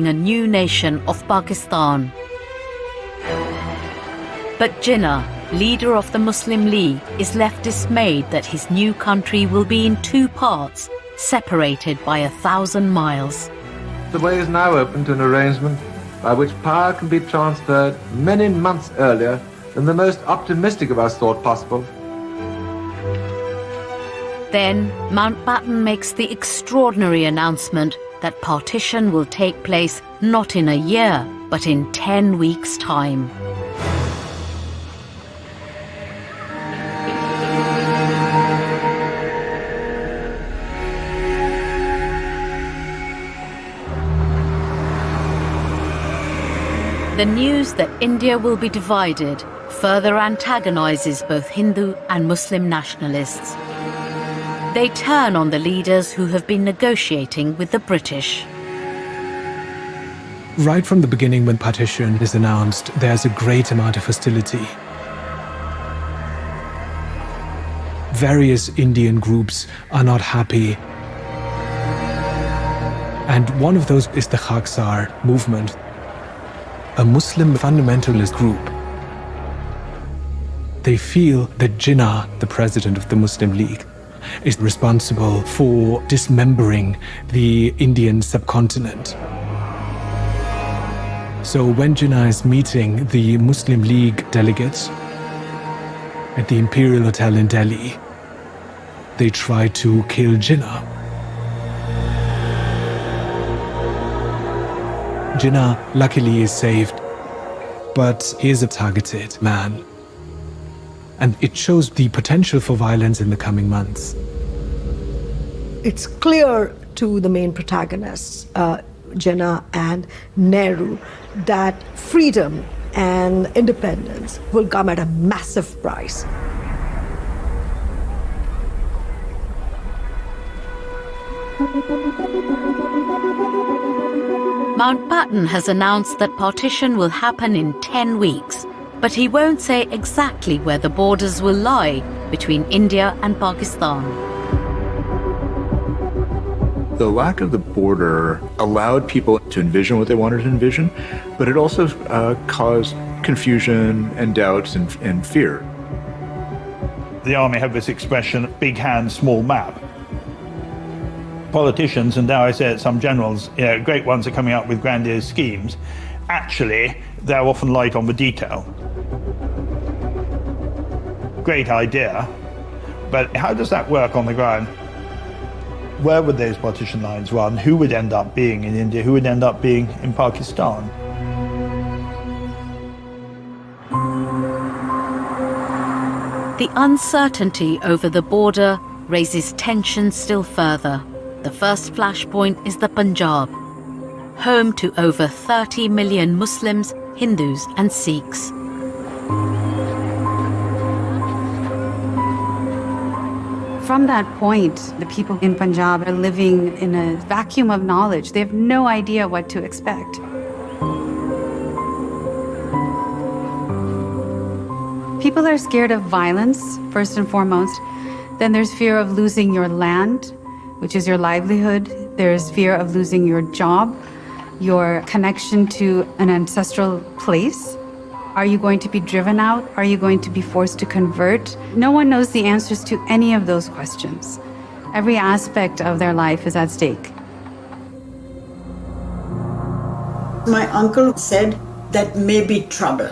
a new nation of Pakistan. But Jinnah, leader of the Muslim League, is left dismayed that his new country will be in two parts, separated by 1,000 miles. The way is now open to an arrangement by which power can be transferred many months earlier than the most optimistic of us thought possible. Then Mountbatten makes the extraordinary announcement that partition will take place not in a year, but in 10 weeks' time. The news that India will be divided further antagonizes both Hindu and Muslim nationalists. They turn on the leaders who have been negotiating with the British. Right from the beginning, when partition is announced, there's a great amount of hostility. Various Indian groups are not happy. And one of those is the Khaksar movement, a Muslim fundamentalist group. They feel that Jinnah, the president of the Muslim League, is responsible for dismembering the Indian subcontinent. So when Jinnah is meeting the Muslim League delegates at the Imperial Hotel in Delhi, they try to kill Jinnah. Jinnah luckily is saved, but he is a targeted man. And it shows the potential for violence in the coming months. It's clear to the main protagonists, Jinnah and Nehru, that freedom and independence will come at a massive price. Mountbatten has announced that partition will happen in 10 weeks, but he won't say exactly where the borders will lie between India and Pakistan. The lack of the border allowed people to envision what they wanted to envision, but it also caused confusion and doubts and fear. The army have this expression, big hand, small map. Politicians, and now I say it, some generals, great ones are coming up with grandiose schemes. Actually, they're often light on the detail. Great idea, but how does that work on the ground? Where would those partition lines run? Who would end up being in India? Who would end up being in Pakistan? The uncertainty over the border raises tension still further. The first flashpoint is the Punjab, home to over 30 million Muslims, Hindus and Sikhs. From that point, the people in Punjab are living in a vacuum of knowledge. They have no idea what to expect. People are scared of violence, first and foremost. Then there's fear of losing your land, which is your livelihood. There's fear of losing your job, your connection to an ancestral place. Are you going to be driven out? Are you going to be forced to convert? No one knows the answers to any of those questions. Every aspect of their life is at stake. My uncle said that may be trouble.